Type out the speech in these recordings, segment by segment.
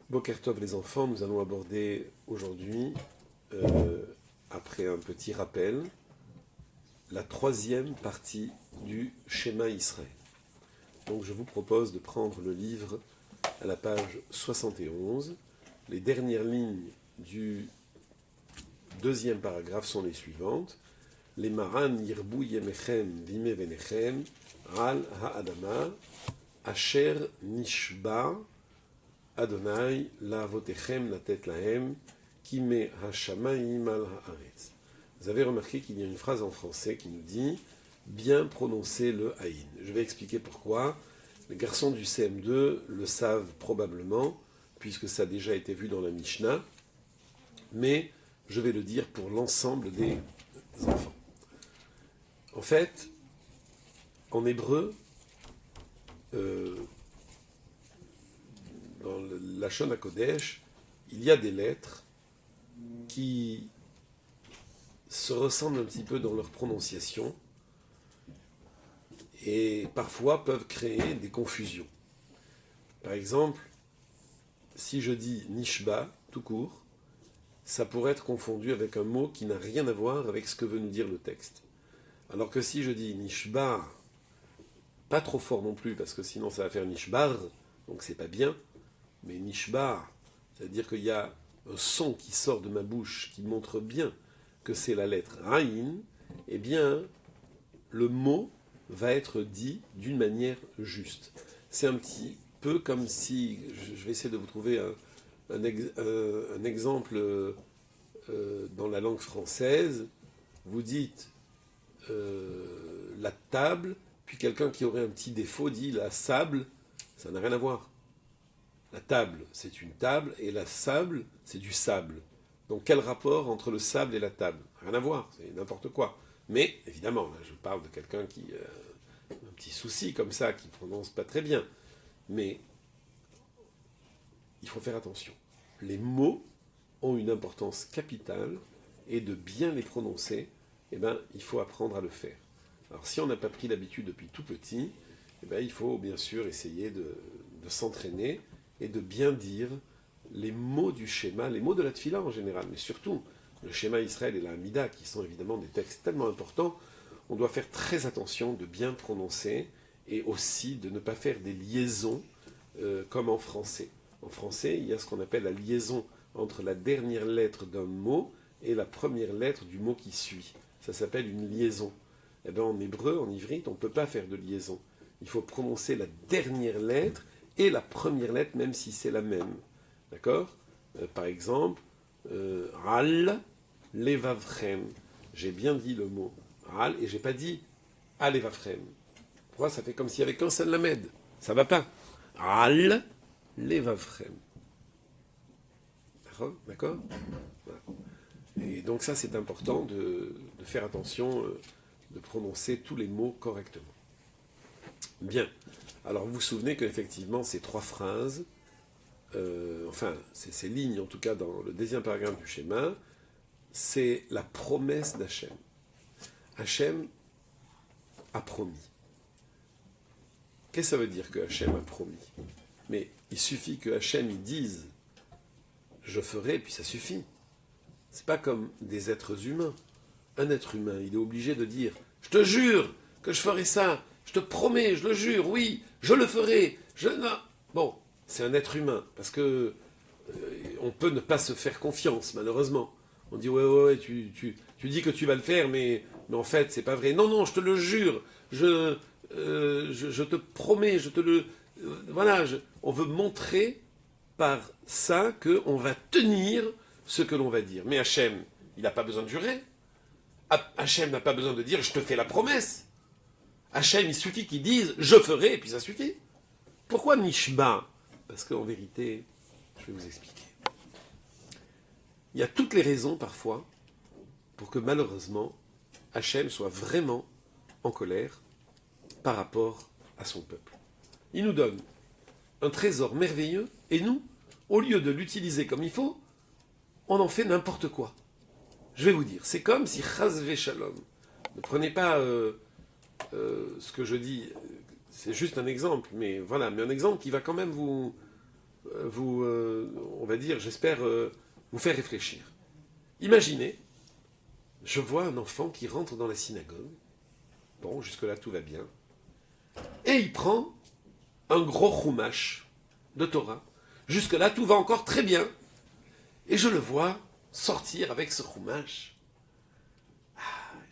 Boker Tov les enfants, nous allons aborder aujourd'hui, après un petit rappel, la troisième partie du Shema Israël. Donc je vous propose de prendre le livre à la page 71. Les dernières lignes du deuxième paragraphe sont les suivantes. Les maran yirbu yemechem vime venechem al ha'adama asher nishba Adonai la'avotechem natet lahem kime hashamayim al haaretz. Vous avez remarqué qu'il y a une phrase en français qui nous dit bien prononcer le haïn. Je vais expliquer pourquoi. Les garçons du CM2 le savent probablement, puisque ça a déjà été vu dans la Mishnah, mais je vais le dire pour l'ensemble des enfants. En fait, en hébreu, dans le Lachon HaKodesh, il y a des lettres qui se ressemblent un petit peu dans leur prononciation et parfois peuvent créer des confusions. Par exemple, si je dis Nishba, tout court, ça pourrait être confondu avec un mot qui n'a rien à voir avec ce que veut nous dire le texte. Alors que si je dis Nishba, pas trop fort non plus, parce que sinon ça va faire Nishbar, donc c'est pas bien, mais Nishba, c'est-à-dire qu'il y a un son qui sort de ma bouche qui montre bien que c'est la lettre Aïn, eh bien, le mot va être dit d'une manière juste. C'est un petit peu comme si, je vais essayer de vous trouver un exemple dans la langue française, vous dites la table, puis quelqu'un qui aurait un petit défaut dit la sable, ça n'a rien à voir. La table, c'est une table, et la sable, c'est du sable. Donc quel rapport entre le sable et la table? Rien à voir, c'est n'importe quoi. Mais, évidemment, là, je parle de quelqu'un qui a un petit souci comme ça, qui ne prononce pas très bien. Mais il faut faire attention. Les mots ont une importance capitale, et de bien les prononcer, eh ben, il faut apprendre à le faire. Alors si on n'a pas pris l'habitude depuis tout petit, eh ben, il faut bien sûr essayer de s'entraîner, et de bien dire les mots du schéma, les mots de la Tfila en général, mais surtout le schéma Israël et la Hamida, qui sont évidemment des textes tellement importants, on doit faire très attention de bien prononcer, et aussi de ne pas faire des liaisons comme en français. En français, il y a ce qu'on appelle la liaison entre la dernière lettre d'un mot et la première lettre du mot qui suit. Ça s'appelle une liaison. Eh bien, en hébreu, en ivrite, on ne peut pas faire de liaison. Il faut prononcer la dernière lettre et la première lettre, même si c'est la même. D'accord? Par exemple, Ral Levavchem. J'ai bien dit le mot Ral et j'ai pas dit Alevavchem. Pourquoi? Ça fait comme s'il y avait qu'un seul lamed. Ça va pas. Ral Levavchem. D'accord? Voilà. Et donc ça, c'est important de faire attention, de prononcer tous les mots correctement. Bien. Alors vous vous souvenez qu'effectivement ces trois phrases, ces lignes en tout cas dans le deuxième paragraphe du schéma, c'est la promesse d'Hachem. Hachem a promis. Qu'est-ce que ça veut dire que Hachem a promis? Mais il suffit que Hachem il dise « je ferai » et puis ça suffit. C'est pas comme des êtres humains. Un être humain, il est obligé de dire « je te jure que je ferai ça ». Je te promets, je le jure, oui, je le ferai. Non. Bon, c'est un être humain, parce que on peut ne pas se faire confiance, malheureusement. On dit, ouais, tu dis que tu vas le faire, mais en fait, c'est pas vrai. Non, je te le jure, je te promets, je te le... voilà, on veut montrer par ça qu'on va tenir ce que l'on va dire. Mais Hachem, il n'a pas besoin de jurer. Hachem n'a pas besoin de dire, je te fais la promesse. Hachem, il suffit qu'il dise « je ferai » et puis ça suffit. Pourquoi Nishba? Parce qu'en vérité, je vais vous expliquer. Il y a toutes les raisons parfois pour que malheureusement Hachem soit vraiment en colère par rapport à son peuple. Il nous donne un trésor merveilleux et nous, au lieu de l'utiliser comme il faut, on en fait n'importe quoi. Je vais vous dire, c'est comme si Chas Shalom, ne prenez pas... ce que je dis, c'est juste un exemple, mais voilà, mais un exemple qui va quand même vous on va dire, j'espère vous faire réfléchir. Imaginez, je vois un enfant qui rentre dans la synagogue. Bon, jusque-là, tout va bien. Et il prend un gros chumash de Torah. Jusque-là, tout va encore très bien. Et je le vois sortir avec ce chumash. Ah,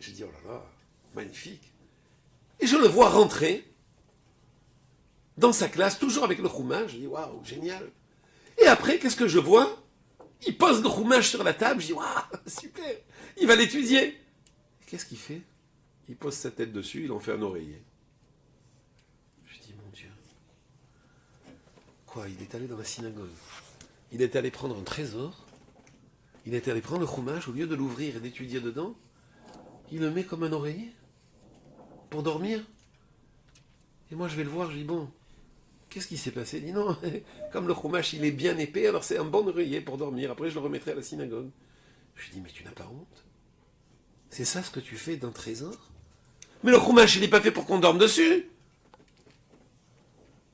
je dis, oh là là, magnifique. Et je le vois rentrer dans sa classe, toujours avec le chumash. Je dis, waouh, génial. Et après, qu'est-ce que je vois? Il pose le chumash sur la table. Je dis, waouh, super. Il va l'étudier. Qu'est-ce qu'il fait? Il pose sa tête dessus, il en fait un oreiller. Je dis, mon Dieu. Quoi? Il est allé dans la synagogue. Il est allé prendre un trésor. Il est allé prendre le chumash, au lieu de l'ouvrir et d'étudier dedans, il le met comme un oreiller pour dormir. Et moi, je vais le voir, je dis, bon, qu'est-ce qui s'est passé? Il dit, non, comme le chumash, il est bien épais, alors c'est un bon oreiller pour dormir. Après, je le remettrai à la synagogue. Je lui dis, mais tu n'as pas honte? C'est ça ce que tu fais d'un trésor? Mais le chumash, il n'est pas fait pour qu'on dorme dessus.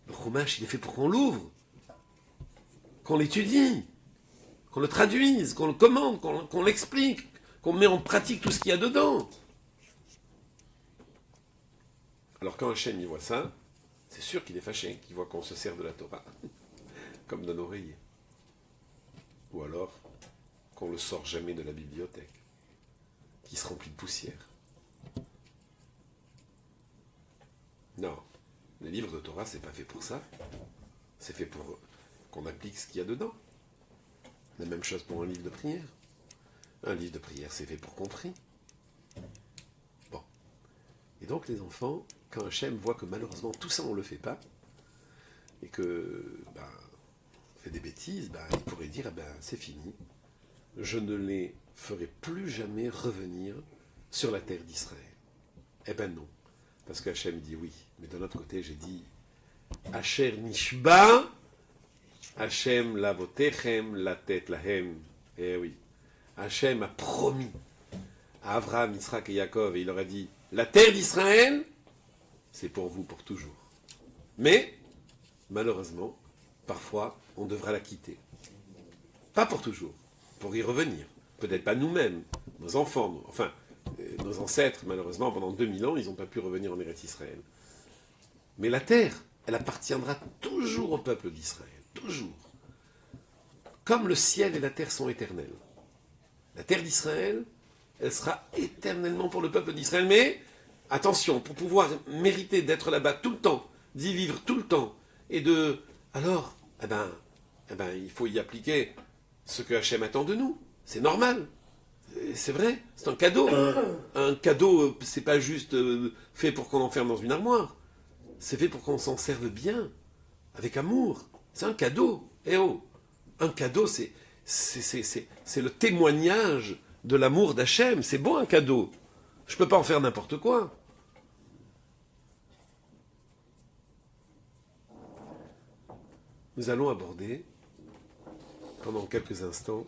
Le chumash, il est fait pour qu'on l'ouvre, qu'on l'étudie, qu'on le traduise, qu'on le commande, qu'on l'explique, qu'on met en pratique tout ce qu'il y a dedans. Alors quand Hachem y voit ça, c'est sûr qu'il est fâché, qu'il voit qu'on se sert de la Torah comme d'un oreiller. Ou alors qu'on le sort jamais de la bibliothèque, qui se remplit de poussière. Non, les livres de Torah, c'est pas fait pour ça. C'est fait pour qu'on applique ce qu'il y a dedans. La même chose pour un livre de prière. Un livre de prière, c'est fait pour qu'on prie. Bon. Et donc les enfants, quand Hachem voit que malheureusement tout ça on ne le fait pas, et que on fait des bêtises, il pourrait dire c'est fini, je ne les ferai plus jamais revenir sur la terre d'Israël. Eh ben non, parce que Hachem dit oui, mais d'un autre côté j'ai dit Asher Nishba, Hachem lavotechem la tête lahem. Eh oui, Hachem a promis à Abraham, Yitzhak et Yaakov, et il leur a dit la terre d'Israël, c'est pour vous pour toujours. Mais, malheureusement, parfois, on devra la quitter. Pas pour toujours, pour y revenir. Peut-être pas nous-mêmes, nos enfants, nos ancêtres, malheureusement, pendant 2000 ans, ils n'ont pas pu revenir en Eretz Israël. Mais la terre, elle appartiendra toujours au peuple d'Israël. Toujours. Comme le ciel et la terre sont éternels. La terre d'Israël, elle sera éternellement pour le peuple d'Israël. Mais, attention, pour pouvoir mériter d'être là-bas tout le temps, d'y vivre tout le temps, et alors, il faut y appliquer ce que Hachem attend de nous. C'est normal. C'est vrai, c'est un cadeau. Un cadeau, c'est pas juste fait pour qu'on l'enferme dans une armoire. C'est fait pour qu'on s'en serve bien, avec amour. C'est un cadeau. Eh oh, un cadeau, c'est le témoignage de l'amour d'Hachem. C'est beau un cadeau. Je ne peux pas en faire n'importe quoi. Nous allons aborder, pendant quelques instants,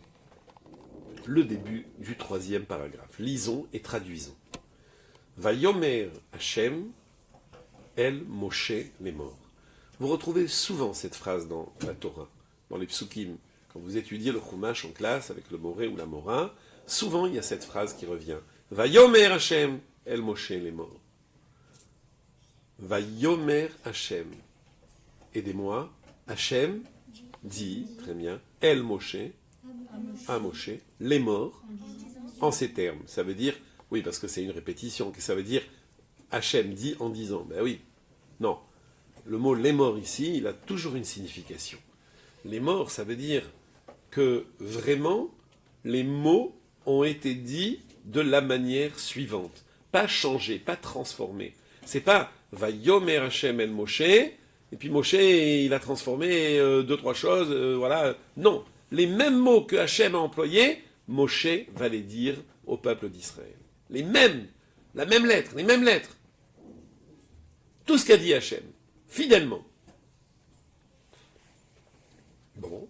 le début du 3e paragraphe. Lisons et traduisons. Vayomer Hachem El Moshe les morts. Vous retrouvez souvent cette phrase dans la Torah, dans les psukim. Quand vous étudiez le chumash en classe avec le moré ou la mora, souvent il y a cette phrase qui revient. Vayomer Hachem El Moshe les morts. Vayomer Hachem. Aidez-moi. Hachem dit, très bien, El Moshe, à Moshe, les morts, en ces termes. Ça veut dire, oui, parce que c'est une répétition, que ça veut dire, Hachem dit en disant, ben oui, non. Le mot les morts ici, il a toujours une signification. Les morts, ça veut dire que vraiment, les mots ont été dits de la manière suivante. Pas changés, pas transformés. C'est pas, va yomer Hachem el Moshe, et puis Moshe, il a transformé deux, trois choses, voilà. Non. Les mêmes mots que Hachem a employés, Moshe va les dire au peuple d'Israël. Les mêmes, la même lettre, les mêmes lettres. Tout ce qu'a dit Hachem, fidèlement. Bon.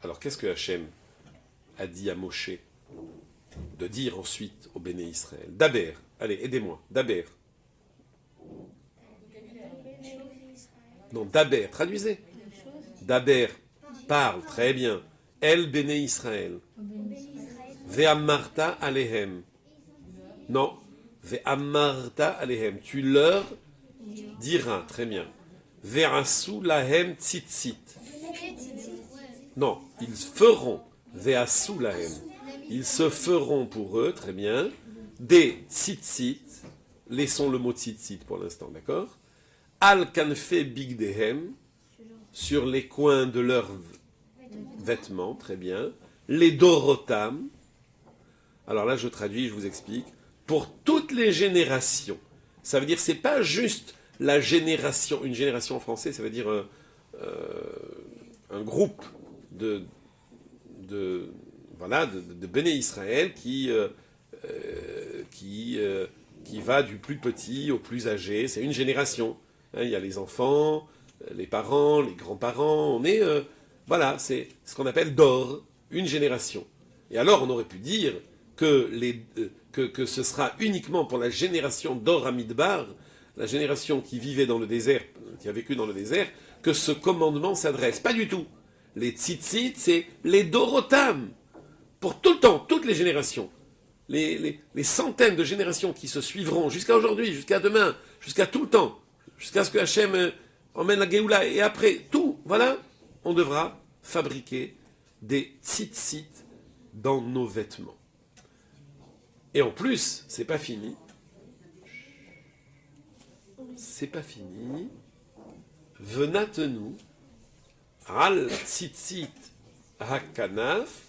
Alors qu'est-ce que Hachem a dit à Moshe de dire ensuite au Béné Israël? Daber, allez, aidez-moi, Daber. Non, Daber, traduisez. Daber. parle, très bien. El Bene Israël. Ve'amarta alehem. Non. Ve'amarta alehem. Tu leur diras, très bien. Ve'asu lahem tzitzit. Non, ils feront. Ve'asu lahem. Ils se feront pour eux, très bien, des tzitzit. Laissons le mot tzitzit pour l'instant, d'accord? Al kanfe bigdehem. Sur les coins de leurs vêtements, très bien. Les dorotam. Alors là, je traduis, je vous explique. Pour toutes les générations. Ça veut dire, c'est pas juste la génération. Une génération en français, ça veut dire un groupe de Béné Israël qui va du plus petit au plus âgé. C'est une génération. Hein, il y a les enfants, les parents, les grands-parents. On est, c'est ce qu'on appelle d'or, une génération. Et alors, on aurait pu dire que ce sera uniquement pour la génération d'or à Midbar, la génération qui vivait dans le désert, qui a vécu dans le désert, que ce commandement s'adresse. Pas du tout. Les tzitzit, c'est les dorotam. Pour tout le temps, toutes les générations. Les centaines de générations qui se suivront jusqu'à aujourd'hui, jusqu'à demain, jusqu'à tout le temps, jusqu'à ce que Hachem emmène la Géoula, et après, tout, voilà, on devra fabriquer des tzitzit dans nos vêtements. Et en plus, c'est pas fini. C'est pas fini. Venatenu al tzitzit hakanaf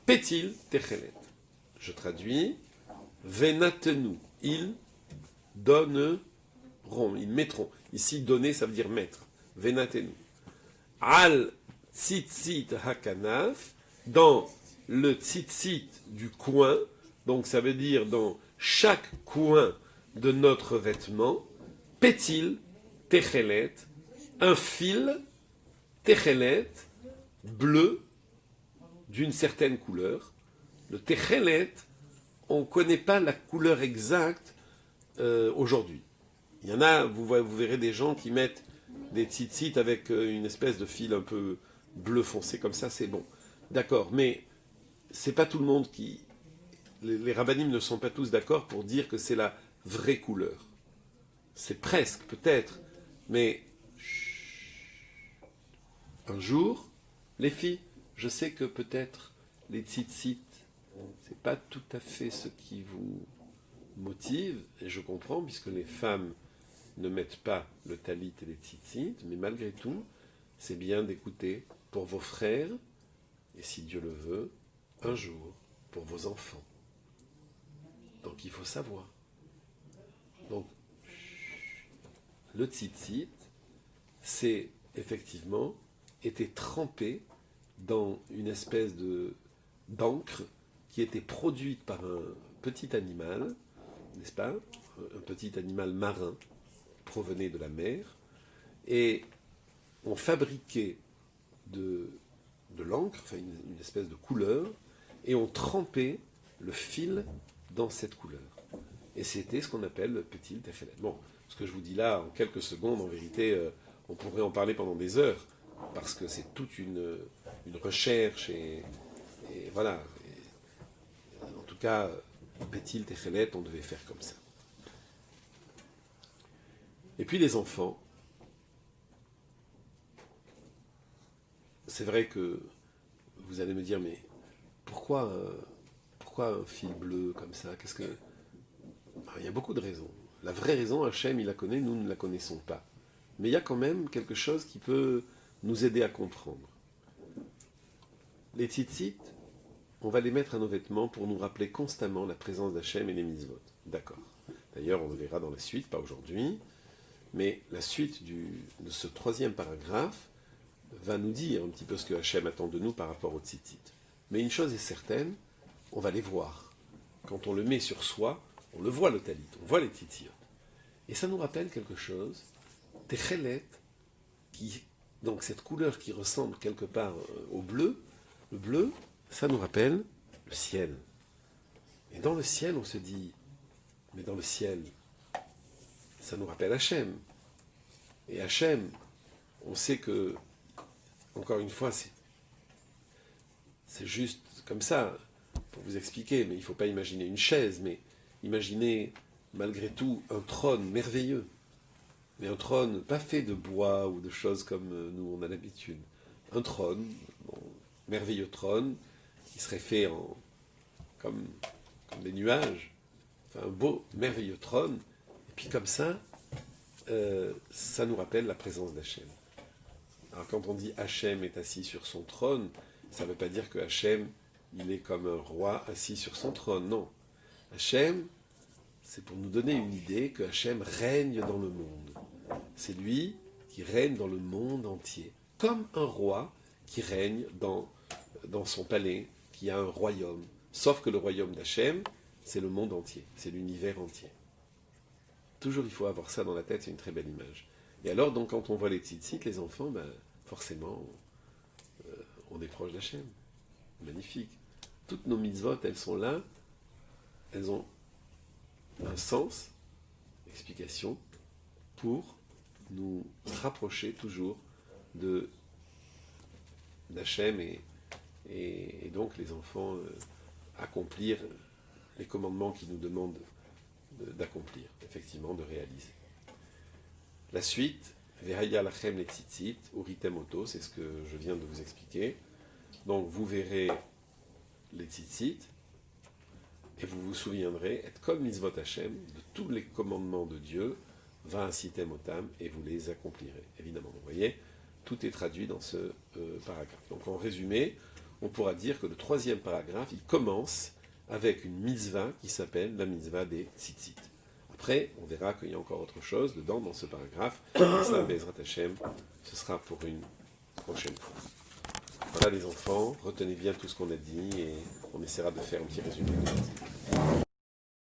petil techelet. Je traduis. Venatenu. Ils donneront. Ils mettront. Ici, donner, ça veut dire mettre. Venatenu. Al tzitzit hakanaf. Dans le tzitzit du coin. Donc, ça veut dire dans chaque coin de notre vêtement. Petil techelet. Un fil techelet bleu d'une certaine couleur. Le techelet, on ne connaît pas la couleur exacte aujourd'hui. Il y en a, vous verrez des gens qui mettent des tzitzit avec une espèce de fil un peu bleu foncé comme ça, c'est bon. D'accord, mais c'est pas tout le monde qui... Les rabbinim ne sont pas tous d'accord pour dire que c'est la vraie couleur. C'est presque, peut-être, mais... Un jour, les filles, je sais que peut-être les tzitzit, c'est pas tout à fait ce qui vous motive, et je comprends, puisque les femmes ne mettent pas le talit et les tzitzit, mais malgré tout, c'est bien d'écouter pour vos frères, et si Dieu le veut, un jour, pour vos enfants. Donc il faut savoir. Donc, le tzitzit, c'est effectivement été trempé dans une espèce d'encre qui était produite par un petit animal, n'est-ce pas? Un petit animal marin provenait de la mer, et on fabriquait de l'encre, enfin une espèce de couleur, et on trempait le fil dans cette couleur. Et c'était ce qu'on appelle le petit techelet. Bon, ce que je vous dis là, en quelques secondes, en vérité, on pourrait en parler pendant des heures, parce que c'est toute une recherche, et voilà. Et, en tout cas, petit techelet, on devait faire comme ça. Et puis les enfants, c'est vrai que vous allez me dire, mais pourquoi un fil bleu comme ça? Il y a beaucoup de raisons. La vraie raison, Hachem, il la connaît, nous ne la connaissons pas. Mais il y a quand même quelque chose qui peut nous aider à comprendre. Les tzitzit, on va les mettre à nos vêtements pour nous rappeler constamment la présence d'Hachem et les mitzvot. D'accord. D'ailleurs, on le verra dans la suite, pas aujourd'hui, mais la suite de ce troisième paragraphe va nous dire un petit peu ce que Hachem attend de nous par rapport aux tzitzit. Mais une chose est certaine, on va les voir. Quand on le met sur soi, on le voit le talit, on voit les tzitzit. Et ça nous rappelle quelque chose, techelet, donc cette couleur qui ressemble quelque part au bleu, le bleu, ça nous rappelle le ciel. Et dans le ciel, on se dit, mais dans le ciel, ça nous rappelle Hachem. Et Hachem, on sait que encore une fois, c'est juste comme ça, pour vous expliquer, mais il ne faut pas imaginer une chaise, mais imaginez malgré tout un trône merveilleux. Mais un trône pas fait de bois ou de choses comme nous on a l'habitude. Un trône, merveilleux trône, qui serait fait comme des nuages. Enfin, un beau, merveilleux trône. Et puis comme ça, ça nous rappelle la présence d'Hachem. Alors quand on dit Hachem est assis sur son trône, ça ne veut pas dire que Hachem, il est comme un roi assis sur son trône. Non. Hachem, c'est pour nous donner une idée que Hachem règne dans le monde. C'est lui qui règne dans le monde entier. Comme un roi qui règne dans son palais, qui a un royaume. Sauf que le royaume d'Hachem, c'est le monde entier, c'est l'univers entier. Toujours il faut avoir ça dans la tête, c'est une très belle image. Et alors, donc, quand on voit les tzitzit, les enfants, forcément, on est proche d'Hachem. Magnifique. Toutes nos mitzvot, elles sont là, elles ont un sens, explication, pour nous rapprocher toujours d'Hachem et donc les enfants accomplir les commandements qu'il nous demandent d'accomplir, effectivement, de réaliser. La suite, Vehaya lachem le tzitzit, uritem oto, c'est ce que je viens de vous expliquer. Donc vous verrez les tzitzit, et vous vous souviendrez, être comme mitzvot Hashem, de tous les commandements de Dieu, va incitem otam, et vous les accomplirez. Évidemment, vous voyez, tout est traduit dans ce paragraphe. Donc en résumé, on pourra dire que le troisième paragraphe, il commence avec une mitzvah qui s'appelle la mitzvah des tzitzit. Après, on verra qu'il y a encore autre chose dedans dans ce paragraphe. Et ça, Bezrat Hashem, ce sera pour une prochaine fois. Voilà les enfants, retenez bien tout ce qu'on a dit et on essaiera de faire un petit résumé.